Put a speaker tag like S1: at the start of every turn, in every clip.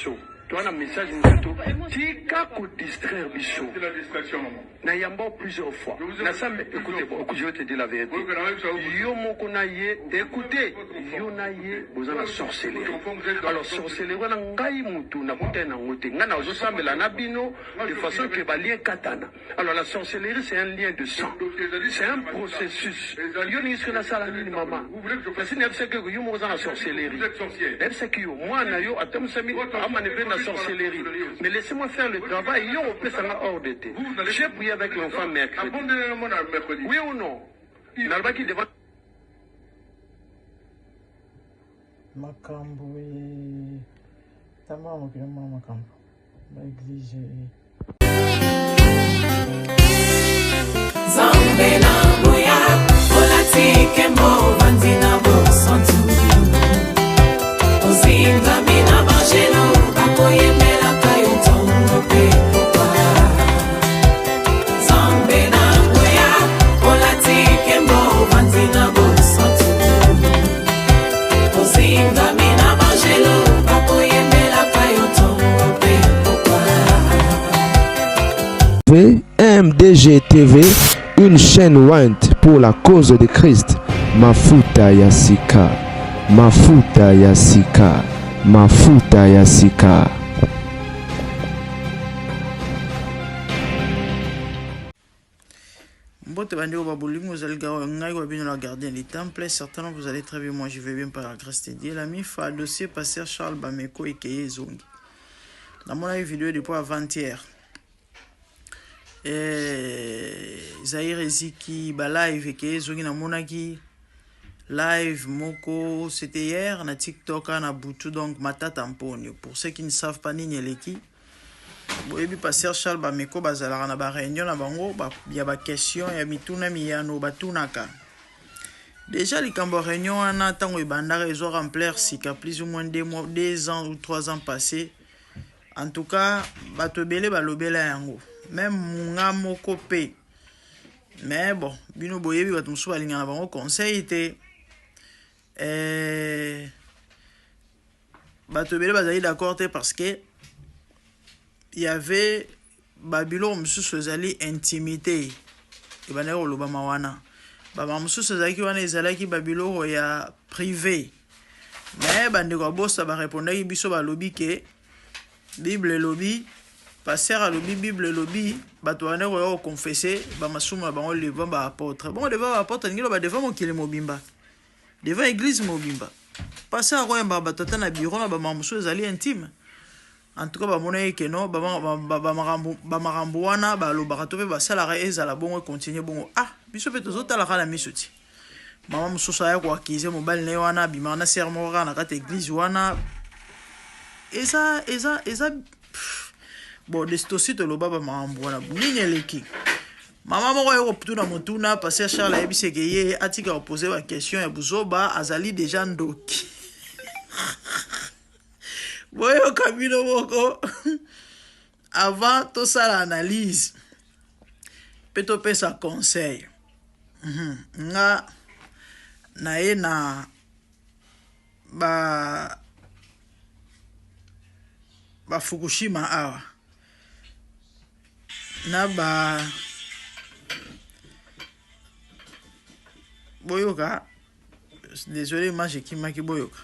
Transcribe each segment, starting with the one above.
S1: biso. Tu as un message surtout. Tika ko distraire biso.
S2: C'est la distraction, maman.
S1: Na yamba plusieurs fois. Na ça, écoutez, je vais te dire la vérité. Yo moko na ye, écoutez, yo na ye, vous avez la sorcellerie. Alors sorcellerie wana ngai mutu na kute na ngote. Ngana ozo sambela na bino de façon que ba lien katana. Alors la sorcellerie c'est un lien de sang. C'est un processus. Yo ni ce na sala ni maman. Parce que c'est que yo mo za sorcellerie. C'est que yo moi na yo atam sami amaneve na sorcellerie. Mais laissez-moi faire le travail, yo on peut ça hors de thé. J'ai prié avec l'enfant mercredi. Oui ou non? Nalba qui devant.
S3: Makambo et tamam que makambo. L'église.
S4: Zambela boya, olatike mo vandina bo santu. Ozinga mina bajelo, bakoye mela kayo tongo pe popa. Zambela boya, olatike mo vandina bo santu. Ozinga mina bajelo, bakoye mela kayo tongo pe popa.
S5: MDG TV, une chaîne Wint pour la cause de Christ. Mafuta Yasika, Mafuta Yasika, Mafuta Yasika.
S3: Mbote bandi au babouli, vous allez regarder la gardien des temples. Certainement vous allez très bien, moi je vais bien par la grâce de Dieu. L'ami fa dossier pasteur Charles Bameko et Keye Zongi. Dans mon vidéo depuis avant-hier. Zahir Eziki ba live ke zongi na monaki live moko c'était hier na TikTok na butu donc matata mponi pour ceux qui ne savent pas ni nyeleki boyebi pasteur Charles Bameko bazala na ba réunion na bango ba ya ba question ya mituna miyano batunaka déjà likambo réunion na tango ibanda réseau remplir sika plus ou moins 2 ans ou 3 ans passés en tout cas bato belé balobela yango même munga moko pe mais bon bino boyebi bato musu balinga na bango conseil était bato belé bazali d'accord te parce que il y avait babilo musu sozali intimité et banero lobama wana baba musu sozali wana ezalaki babilo ya privé mais bandeko bossa ba répondaki biso ba lobi ke Bible lobby passer à lobby Bible lobby batouane au confesser ba masuma ba on le va ba apôtre bon devant apôtre ngilo ba devant mon kile mobimba devant église mobimba passer à roya ba batata na bureau na ba mamusu ezali intime en tout cas ba mona ke no ba marambo wana ba lo ba tope ba sala ezala bon continuer bon ah biso pe tozo tala kala misuti mama mususa ya kwa kize mobile ne wana bima na sermo na kata église wana eza bon destosi to loba ba mambo na ninya leki mama moko yo putuna motuna passer Charles ayebise ke ye atika poser ba question ya buzoba azali déjà ndoki boyo kabino moko avant to sala analyse peto pesa conseil nga na ye na ba Fukushima awa na ba boyoka désolé moi j'ai qui boyoka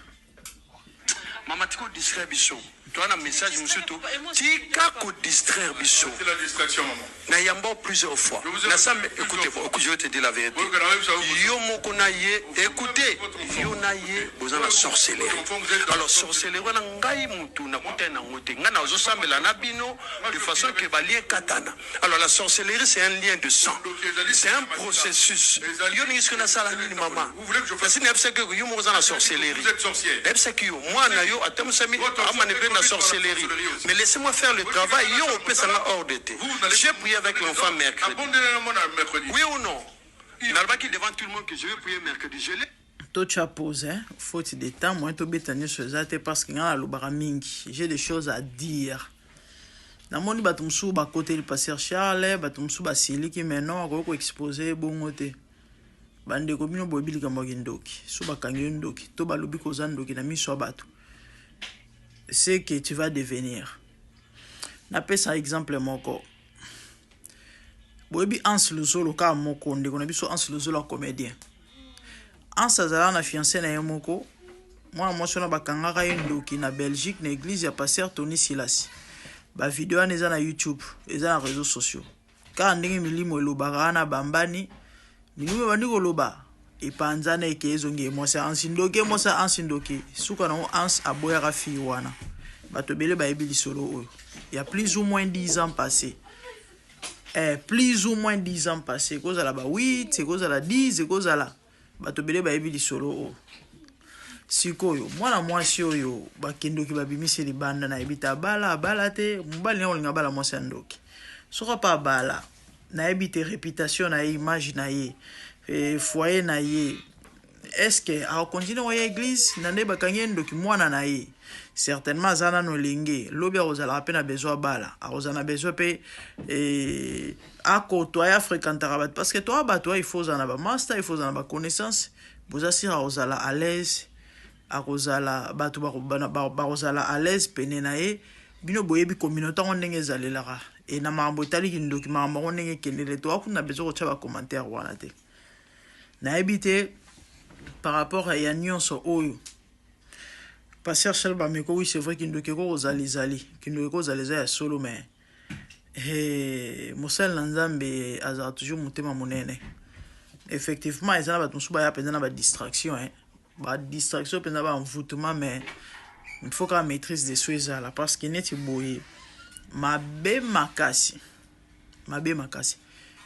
S1: Maman tiko distraire biso. Tu as un message surtout. Tika ko distraire biso.
S2: C'est la distraction, maman.
S1: Na yamba plusieurs fois. Na ça, écoutez, je vais te dire la vérité. Yo moko na ye, écoutez, yo na ye, vous avez la sorcellerie. Alors sorcellerie wana ngai mutu na kute na ngote. Ngana ozo sambela na bino de façon que ba lien katana. Alors la sorcellerie c'est un lien de sang. C'est un processus. Yo ni ce que na sala ni maman. Parce que c'est que yo mo za la sorcellerie.
S2: Vous êtes sorcier.
S1: C'est que moi na yo atam sami amaneve na sorcellerie. Mais laissez-moi faire le travail, yo on peut ça hors de thé. J'ai prié avec l'enfant mercredi. Oui ou non? Nalba qui devant tout le monde que je vais prier mercredi. Je l'ai.
S3: Toi tu as posé, faute de temps, moi tu bétanier sur ça parce que ngala lobara mingi. J'ai des choses à dire. Na moni batumsu ba côté le pasteur Charles, batumsu ba sili qui maintenant ko exposer bongote. Bande ko bino bobili ka mogindoki. So ba kangi ndoki. To ba lobi ko zandoki na miso bato. ce que tu vas devenir. N'appelle ça exemple moko. Boyebi Hans Luzolo ka moko ndeko na biso Hans Luzolo comédien. Hans azala na fiancé na ye moko. Moi mwasi na bakangaka ye ndoki na Belgique na église ya pasteur Tony Silas. Ba vidéo na eza na YouTube, eza na réseaux sociaux. Ka ndenge milimo elobaka na bambani, milimo bandi koloba epanza na eke ezongi mwasi ansindoke mwasi ansindoke. Suka na Hans aboyaka fi wana. Bato bele ba yebi lisolo oyo. Il y a plus ou moins 10 ans passés. Plus ou moins 10 ans passés. Cause à la 8, c'est cause à la 10, c'est cause à la. Bato bele ba yebi lisolo. Sikoyo, mwana mwasi oyo bakendoki babimisi libanda na ebita bala te, mobali na olinga bala mwasi andoki. Soka pa bala, na ebite réputation na ye, image na ye, foyer na ye. Est-ce que a continue à l'église nande bakangi ndoki mwana na ye? Certainement zana no lingue lobi ozala apena besoin bala ozana besoin pe a côtoyer fréquenter bat parce que toi ba toi il faut zana ba master il faut zana ba connaissance vous assira ozala à l'aise a ozala batu ba ozala à l'aise pene na ye bino boyebi communauté ndenge zalela et na mambo tali kindoki mambo ndenge kenele to akuna besoin ko ba commentaire wana te na ebité par rapport à Yanyonso oyo Pasteur Charles Bameko, oui, c'est vrai qu'il ne doit pas zali, qu'il ne doit pas solo, mais Moussel Nanzambe a toujours monté ma monnaie. Effectivement, il y a une distraction, distraction, il y a un envoûtement, mais il faut qu'on maîtrise des choses là, parce qu'il n'est pas beau. Ma bé makasi.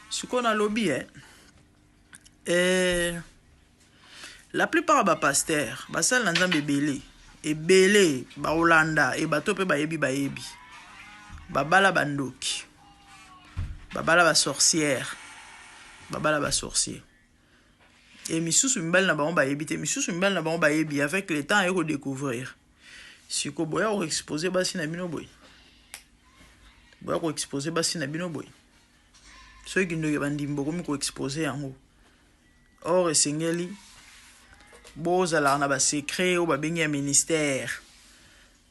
S3: Ce qu'on a lobby, la plupart des pasteurs, Basal Nanzambe belé. Et belé ba Hollanda et bato pe ba yebi babala bandoki babala ba sorcière babala ba sorcier et misusu mbal na ba yebi te misusu mbal na ba yebi avec le temps eko découvrir siko boya ko exposer basi na bino boy boya ko exposer basi na bino boy so ki ndoke bandimbo komi ko exposer yango or esengeli bozala na ba secret ou ba bengi ya ministère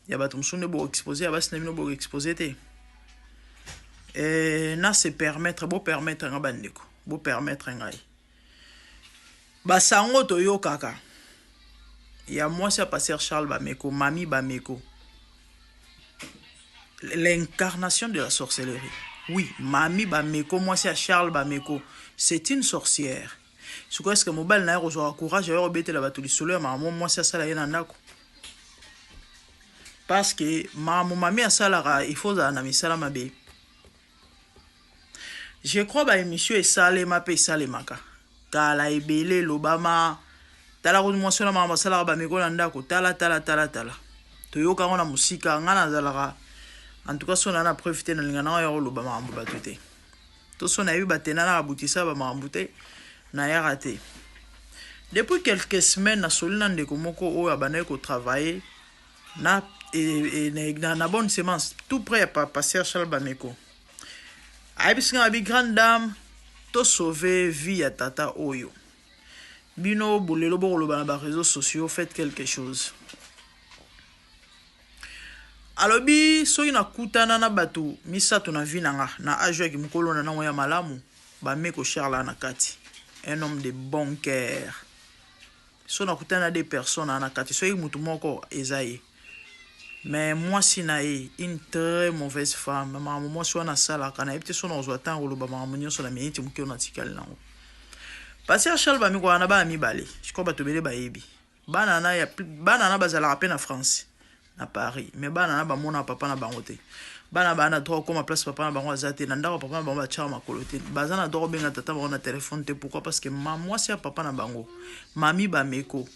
S3: ya bato msune bo exposer ya basi na bino bo exposer te na se permettre nga bandeko bo permettre ngai basango toyo kaka ya mwasi ya pasteur Charles Bameko mami Bameko l'incarnation de la sorcellerie. Oui, mami Bameko mwasi ya Charles Bameko c'est une sorcière. Ce que mobile na reçoit courage à rebêter la bateau solo maman moi ça sala yena ndako parce que maman mami asala il faut na misala mabe je crois ba émission et salé ma pe salé maka kala ebele lobama tala ko motion na maman sala ba meko ndako tala to yoka ngona musika ngana zalaka en tout cas sona na profiter na lingana yo lobama ambo batute to sona yu batena na abutisa ba mambute na ya raté. Depuis quelques semaines, na solina ndeko moko oyo abanaye ko travailler na bonne semence tout près à passer Charles Bameko. Abisinga bi grande dame to sauver vie à tata oyo. Bino bolelo bo ba na réseaux sociaux faites quelque chose. Alobi so ina kutana na batu misato na vinanga na ajwa ki mukolo na ya malamu Bameko Charles na kati. Un homme de bon cœur. So na kutana des personnes na kati so mutu moko ezaye. Mais moi si na une très mauvaise femme. Maman moi so na sala kana epte so na ozwata ngolo ba maman nyonso na minute muke na tikali nango. Pasteur Charles Bameko ana ba mibale. Je crois bato bele ba yebi. Bana na bazala à peine en France na Paris. Mais bana na ba mona papa na bangote. Bana bana droit comme place papa na bango azate na ndako papa na bango cha makolote bazana droit benga tata bango na téléphone te pourquoi parce que moi c'est papa na bango mami Bameko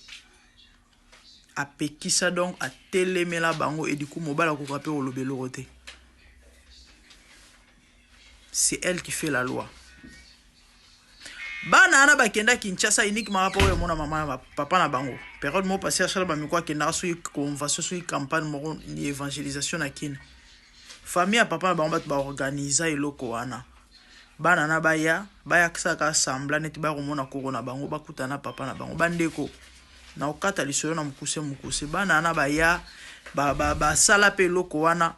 S3: a pekisa donc a telemela bango et du coup mobala ko rapper au lobelo te c'est elle qui fait la loi bana na bakenda Kinshasa uniquement rapport au mona mama papa na bango période mo passé à Charles Bameko kenda so convention so campagne mo ni évangélisation na kin famille à papa ba organiser eloko wana bana na baya kisaka sambla neti ba komona kokona bango bakutana papa na bango bandeko na okata lisolo na mukuse bana na baya basala pe loko wana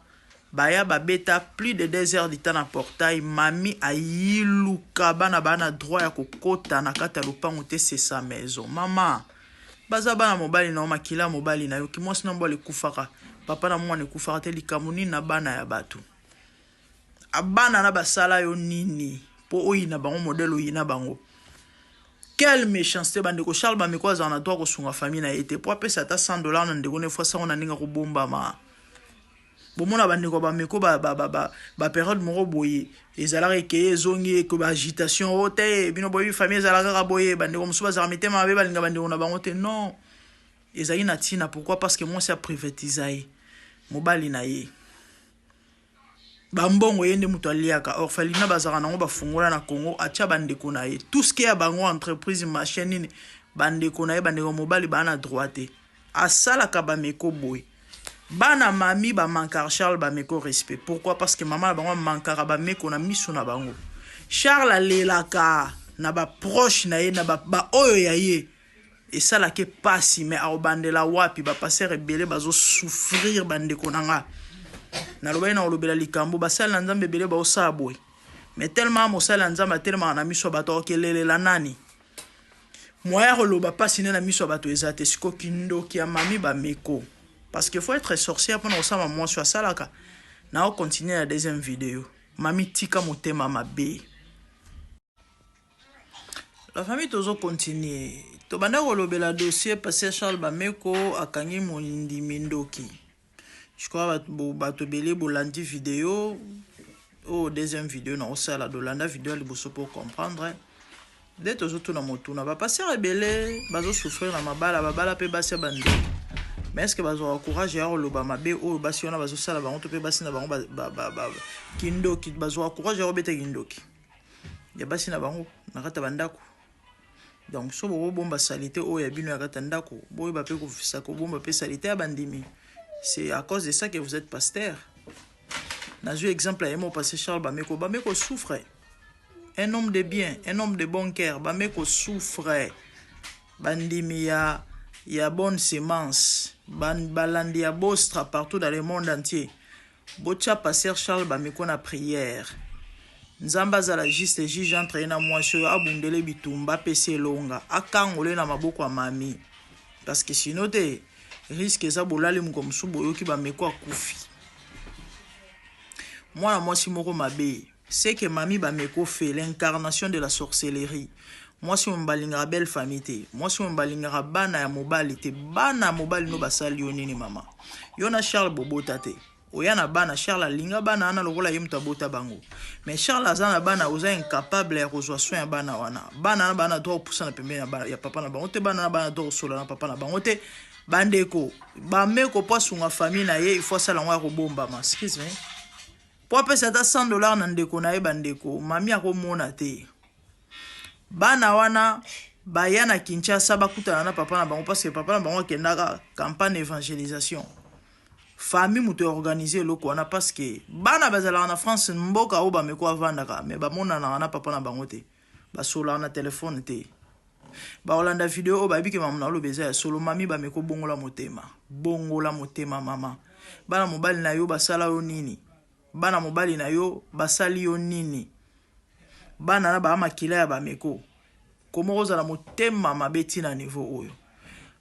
S3: baya babeta plus de 2 heures du temps na portail. Mami ayiluka bana droit ya kokota na kata lupango te, c'est sa maison. Mama baza bana mobali na makila mobali na yo ki mwasi na mbole kufaka papa na mwana kufaka te likamuni na bana ya batu. Abana na basala yo nini po oyina bango modèle oyina bango. Quelle méchanceté bandeko. Charles Bameko azana droit ko sunga famille na été po apesa ta $100 na ndeko ne fois ça on a ninga ko bomba ma. Bomona bandeko Bameko ba période moko boye ezalaka ke zongi ko ba agitation ote bino boye famille ezalaka ka boye bandeko musuba za metema mabe balinga bandeko na bango te. Non, ezali na tina. Pourquoi? Parce que moi c'est privatisé mobali na ye bambongo yende mutu aliaka orphelinat bazaka nango bafungola na Congo atia bandeko na ye. Tout ce qui est bango entreprise machine nini bandeko na ye bandeko mobali bana droite asalaka Bameko boy. Bana mami ba mankar Charles Bameko respect. Pourquoi? Parce que maman bango mankara Bameko na miso na bango. Charles alelaka na ba proche na ye na ba oyo ya ye et ça la ke pasi mais a bandela wapi ba passer rebelle bazo souffrir bandeko nanga. Na loba na olobela likambo basala nzambe bele ba osabwe. Mais tellement mosala nzambe tellement na miso bato kelele la nani. Moya loba pasi na miso bato ezate siko kindo ki mami Bameko. Parce qu'il faut être sorcier pour nous sama moi sur salaka. Na on continue la deuxième vidéo. Mami tika motema mabe. La famille tozo continue. To banda kolobela dossier passé Charles Bameko akangi Moindi Mindoki. Je crois bato belé bolandi vidéo au deuxième vidéo na osala dolanda vidéo liboso pour comprendre. Dès tozo tuna motuna ba passer rebelle bazo souffrir na babala pe basi bandi. Mais est-ce que bazo encourage ya loba mabe o basi ona bazo sala bango to pe basi na bango kindoki bazo encourage ya bete kindoki. Ya basi na bango na kata bandako. Donc so bo bomba salité o ya bino ya kata ndako boy ba pe ko fisa ko bomba pe salité ya bandimi. C'est à cause de ça que vous êtes pasteur. Dans un exemple, il m'a passé Charles Bameko. Bameko souffrait. Un homme de bien, un homme de bon cœur. Bameko souffrait. Bandimi ya bonne sémence. Balandi ya bostra partout dans le monde entier. Bocha passer Charles Bameko na prière. Nzamba za la juste juge entre na mwasho abundele bitumba pese longa. Akangole na maboko ya mami. Parce que sinon te risque ça bolali mukomsu boyoki Bameko akufi. Moi mwasi moko mabe, c'est que mami Bameko fait l'incarnation de la sorcellerie. Moi si on balinga belle famille, moi si on balinga bana ya mobali te, bana mobali no basali yonini mama. Yona Charles Bobota te. Oyana bana Charles linga bana ana lokola yemta bota bango. Mais Charles azana bana oza incapable ya kozwa soin ya bana wana. Bana na bana doit pousser na pembeni ya papa na bango te, bana na bana doit sola na papa na bango te. Bandeko Bameko po sunga famille na ye il faut ça langwa ko bomba ma excuse me po apesa ta $100 na ndeko na ye bandeko mami akomona te bana wana bayana Kinshasa bakutana na papa na bango parce que papa na bango kendaka campagne d'évangélisation famille muto organiser loko wana parce que bana bazala na France mboka o Bameko avandaka mais bamona na papa na bango te basola na téléphone te. Ba olanda vidéo babi ke mamna lo beza solo mami Bameko bongola motema mama. Bana mobali na yo basala yo nini? Bana mobali na yo basali yo nini? Bana na ba makila ya Bameko. Komo kozala motema mabeti na niveau oyo.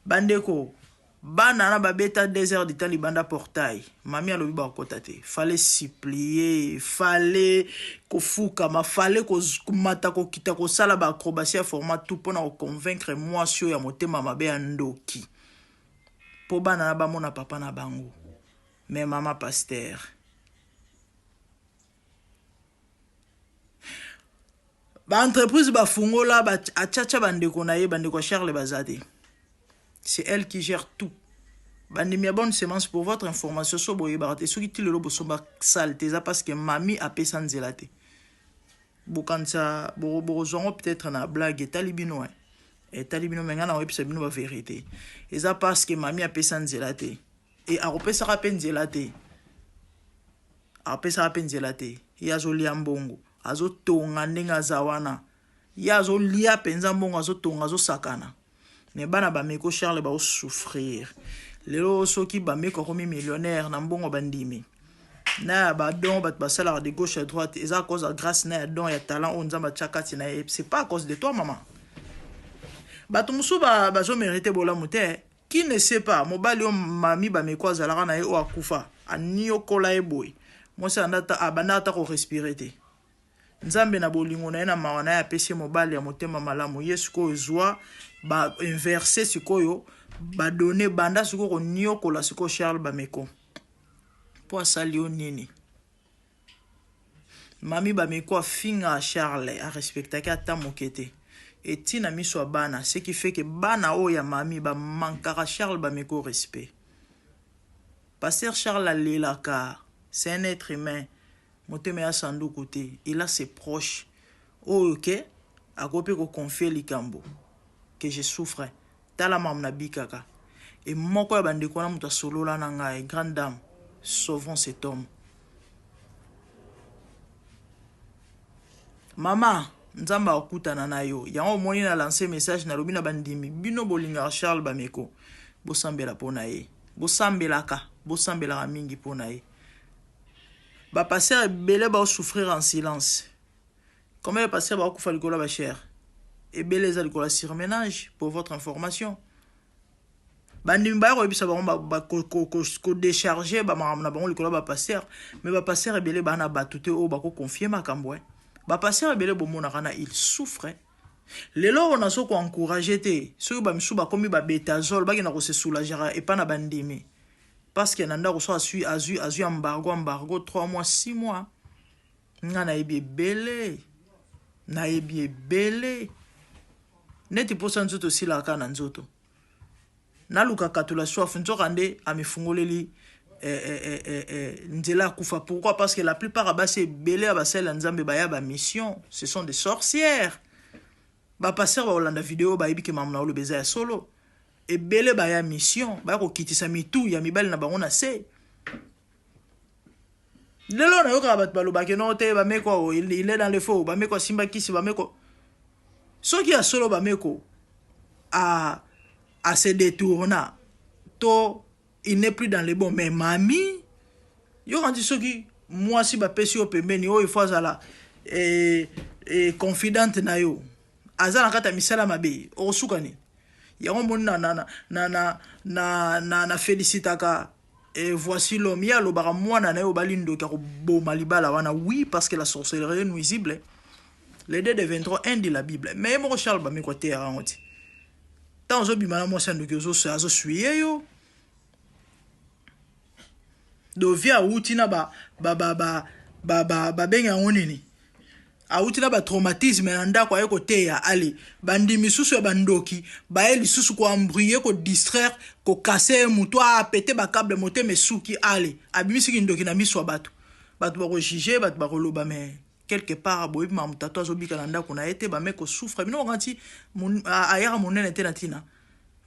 S3: Bandeko bana na babeta 2 heures de temps libanda portail. Mami alobi ba kota te. Fallait supplier, fallait kofuka, ma fallait ko mata ko kita ko sala ba acrobatie format tout pour na convaincre moi sur ya motema mabe ya ndoki. Po bana na ba mona papa na bango. Mais maman pasteur. Ba entreprise ba fungola ba achacha bandeko na ye bandeko Charles Bazade. C'est elle qui gère tout. Bandemia bonne semence pour votre information sur boye barate soki ti lelo bosomba saleté ça parce que mami a pesa nzelate. Bokansa borozongo peut-être na blague talibino hein. Et talibino menga na webisa bino ba vérité. Et ça parce que mami a pesa nzelate. Et a repesa rapen nzelate. A pesa rapen nzelate. Yazo liambongo, azo tonga ndenga zawana. Yazo lia penza mbongo azo tonga azo sakana. Mais bana Bameko Charles ba souffrir. lelo soki bameko komi millionnaire na mbongo bandimi na ba don bat basala de gauche à droite et ça cause grâce na don ya talent on nzamba tchakati na c'est pas à cause de toi maman bato musu bazo mériter bola muté qui ne sait pas mobali o mami bameko azalaka na ye o akufa anio kola e boy moi ça ndata abanda ta ko respirer te nzambe na bolingo na ye na mawana ya pesi mobali ya motema malamu yesu ko zwa ba inverser sikoyo ba donner banda siko nio kola siko Charles bameko po asali o nini mami bameko finga Charles a respectaki ata mokete etina miso bana ce qui fait que bana o ya mami ba mankara Charles bameko respect pasteur Charles alelaka c'est un être humain motema ya sandu côté il a ses proches o ok akope ko confier likambo que je souffre tala mamna bikaka et moko ya bandeko na muta solola na ngai grande dame sauvons cet homme maman nzamba okutana na yo yango moni na lancer message na lobina bandimi bino bolinga Charles bameko bosambela pona ye bosambelaka mingi pona ye ba passer belé ba souffrir en silence comment les passer ba kufa likola ba cher et belé za likola surménage pour votre information bandimi ba ko bisa ba ko décharger ba na ba likola ba passer mais ba passer belé ba na batute o ba ko confier makambo ba passer belé bo mona kana il souffre lelo on a so ko encourager te so ba misu ba komi ba betazol ba kina ko se soulager et pas na bandimi parce que nanda ko so azu embargo 3 mois 6 mois nga na ebi belé neti posa nzoto sila kana nzoto na luka katula soif nzoka nde amefungoleli nzela kufa pourquoi parce que la plupart abase belé abasela nzambe baya ba mission ce sont des sorcières ba passer ba olanda vidéo ba ebiki mamna olo beza ya solo et belé baya mission ba ko kitisa mitu ya mibali na bango na se lelo na yoka bat balo ba ke no te ba meko il est dans le faux ba meko simba kisi ba meko soki ya solo ba meko à se détourner to il n'est plus dans les bons mais mami yo quand soki moi si ba pesi o pembeni o il faut azala confidente na yo azana kata misala mabe o sukani yango moni na félicitaka et voici l'homme ya lo bara mwana na yo balindo ka ko boma libala wana oui parce que la sorcellerie est nuisible les deux de 23 1 de la Bible mais mo Charles ba meko te rango ti tant zo bimana mo sando ke zo so azo suye yo do via utina ba benga ngonini autina ba traumatisme na ndako ayeko teya ali bandimi susu ya bandoki ba eli susu ko embrouiller ko distraire ko casser muto a péter ba câble moté mesuki ali abimisi ki ndoki na miso bato ba ko juger ba ko loba mais quelque part boyi ma mutato azobika na ndako na ete ba meko souffre bino kanti ayara monene te na tina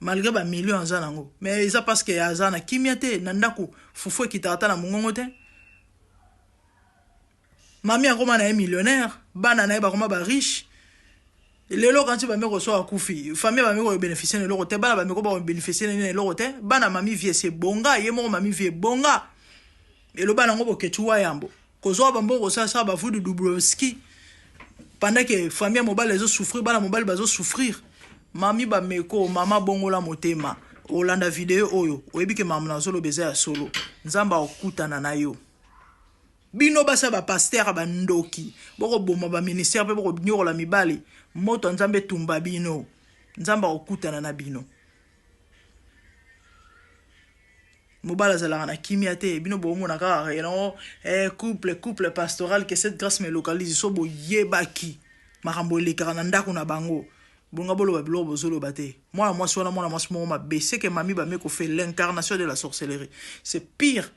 S3: malgré ba millions za nango mais ça parce que azana kimiate na ndako fufu kitata na mungongo te mami akoma na millionnaire bana na ba koma ba riche lelo quand ba meko so akufi famille ba meko bénéficier ne loko te bana ba meko ba bénéficier ne loko te bana mami vie c'est bonga ye mo mami vie bonga et le bana ngo ketuwa yambo kozo ba mboko sa ba fudu Dubrovski pendant que famille mobile les souffrir bana mobile bazo souffrir mami ba meko mama bongola motema olanda vidéo oyo oyebi ke mama na solo beza ya solo nzamba okutana na yo bino basa ba pasteur ba ndoki boko boma ba ministère pe boko nyola mibali moto nzambe tumba bino nzamba okutana na bino mobala zala na kimiate bino bomo na ka no couple pastoral que cette grâce me localise so bo yebaki makambo lekaka na ndako na bango bonga bolo ba bilo bozolo bate moi sona moi ma baisser que mami ba meko fait l'incarnation de la sorcellerie c'est pire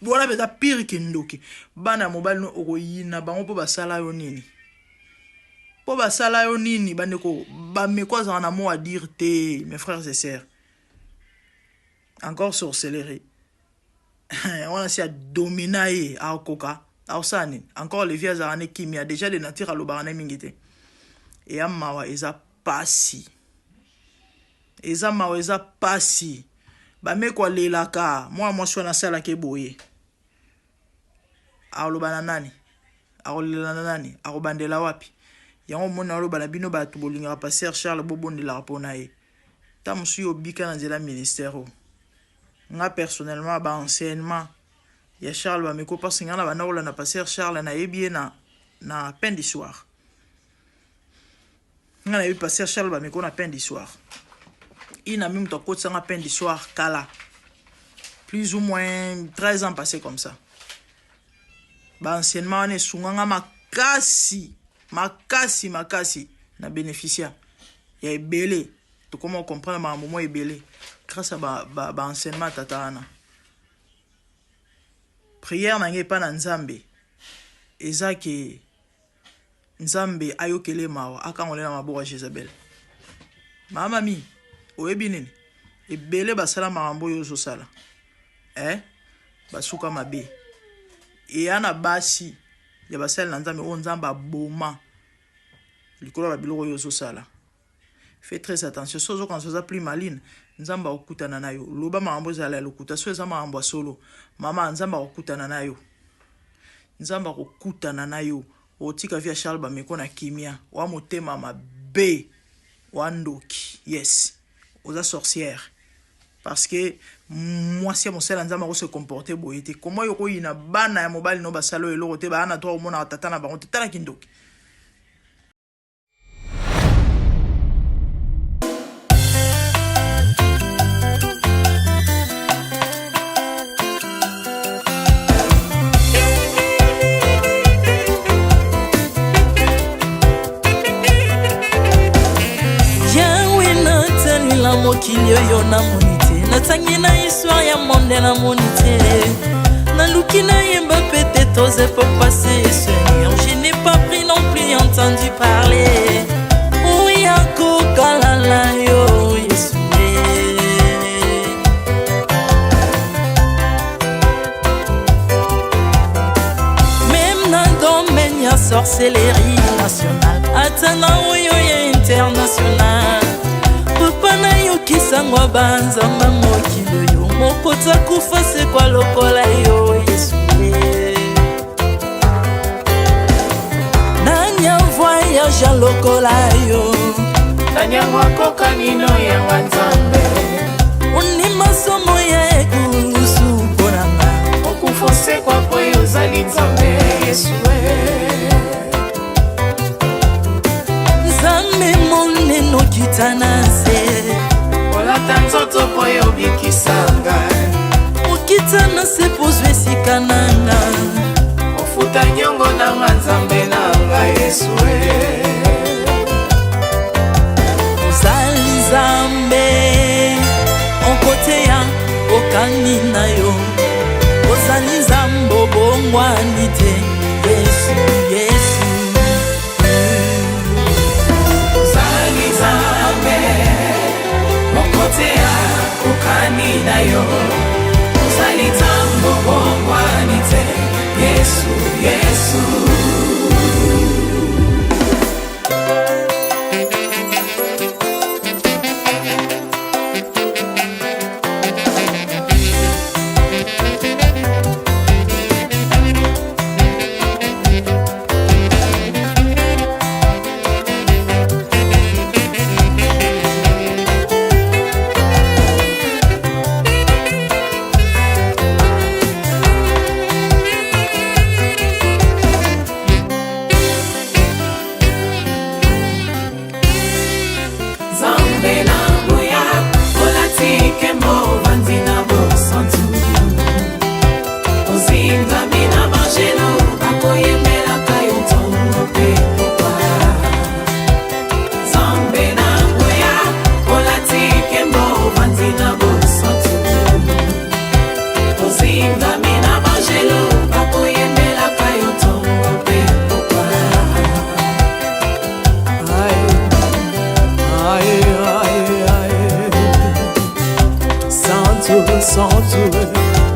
S3: voilà beza pire que ndoki bana mobile no okoyina bango po basala yo nini bandeko ba meko za na mot à dire te mes frères et sœurs encore sorcellerie on a si à dominer à koka à osani encore les vieux arane kimi a déjà de nature à lobarane mingite et amawa eza pasi bameko alelaka mwasi wana asalaka eboye alobana nani akolela nani akobandela wapi yango mona aloba na bino bato bolingaka Pasteur Charles bobondelaka mpona ye ta mosu yo bika na nzela ministère nga personnellement ba enseignement ya Charles bameko parce nga na bana kolanda Pasteur Charles na yebi na peine d'histoire nga na yebi Pasteur Charles bameko na peine d'histoire ina même to côté nga peine d'histoire kala plus ou moins 13 ans passés comme ça ba enseignement ne sunganga makasi na bénéficiaire ya ebele to comment comprendre ma moment ebele grâce à ba enseignement tatana prière na ngai pa na nzambe ezaki nzambe ayokele mawa akangolela maboko ya Jezabel mama mi oyebi nini ebele basala makambo yo sala basuka mabe eyana basi ya basala na nzambe o nzamba boma likolo ba biloko yo sala. Fais très attention sozo quand soza plus maline nzamba okutana nayo loba makambo zala lokuta so eza makambo solo mama nzamba okutana nayo nzamba okutana nayo otika via Charles bameko na kimia wa motema mabe wa ndoki yes oza sorcière parce que moi si mon sel nzamba ko se comporter boyete comment yoko ina bana ya mobali no basalo eloko te bana to mona tata na bango tata na kindoki.
S2: mokili oyo namoni te natangi na histoire ya monde namoni te naluki nayemba pete toze po passer Seigneur je n'ai pas pris non plus entendu parler oya kokalala yo Yesu même na domaine ya sorcellerie nationale atana oyo ya international papa na yo kisangwa banzamba mokili yo mokota kufa se kwa lokola yo Yesu nanya voyage lokola yo
S4: nanya wakoka nino ya wanzambe
S2: uni masomo ya ekusu ponanga
S4: okufose kwa poyo zali nzambe Yesu
S2: nzambe moneno kitana se
S4: olata nzoto poyo bikisanga
S2: okitana se pozwe sikananga
S4: ofuta nyongo na nzambe nanga Yesu
S2: ozali nzambe onkote ya okani na yo ozali nzambe obongwani te Yesu Yesu
S4: ozali nzambe onkote ya okani na yo ozali nzambe obongwani te Yesu Yesu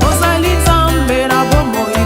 S4: ozali nzambe na bomoi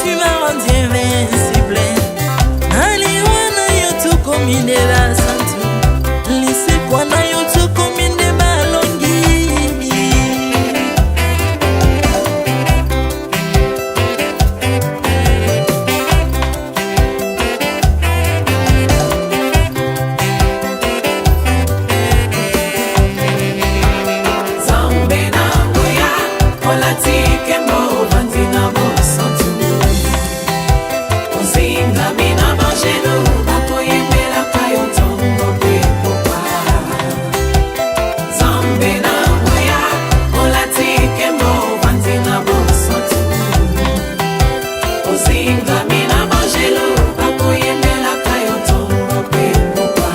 S2: tu m'as rendu invincible. Naliwana yo to komine la santu. Lise kwa na yo to komine balongi.
S4: Zambe na ngoya, olatike mo vantina mo santu. Ozinga mina mangenu, bakoye mela kayo tongo pepopa. Zambe na ngoya, olatike mo vantina mo santu. Ozinga mina mangenu, bakoye mela kayo tongo pepopa.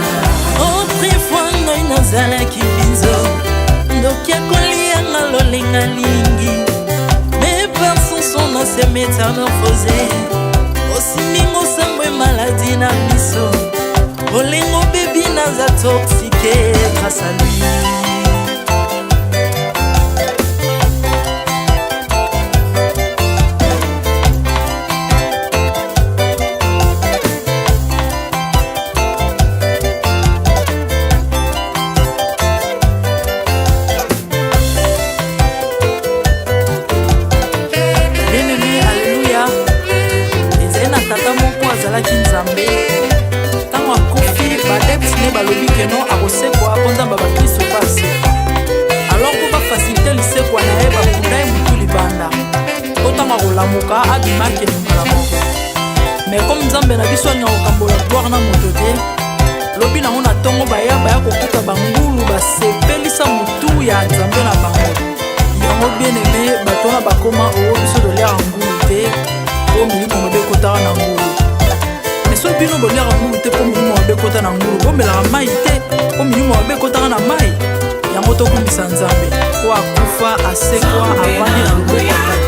S2: Autrefois ngai nazalaki binzo ndokia kolianga lolenga lingi. Mes peurs sont dans ces métamorphosés. Osimingo sambwe maladie na biso. Olengo baby naza toxiqué grâce à lui. Bien-aimé, alléluia. Ezali na tata moko azalaki nzambe. Ntango akufi badepsine balobi keno akosekwa mpo nzambe bakristo mpo asekwa. Alors mpo bafasilite lisekwa na ye bakunda ye motu libanda mpo ntango akolamuka abimaki na mbala moko. Mais comme nzambe na biso alinga kokambola gloire na moto te, lobi nango na ntongo baya kokuta bangulu basepelisa motu ya nzambe na bango. Yango bien aimé bato wana bakoma oyo biso toliaka ngulu te po milimo mabe ekotaka na ngulu. Mais so bino boliaka ngulu te po milimo mabe ekota na ngulu, bomelaka mai te po milimo mabe ekotaka na mai. Yango tokumbisa nzambe po akufa asekwa avandi na loboko.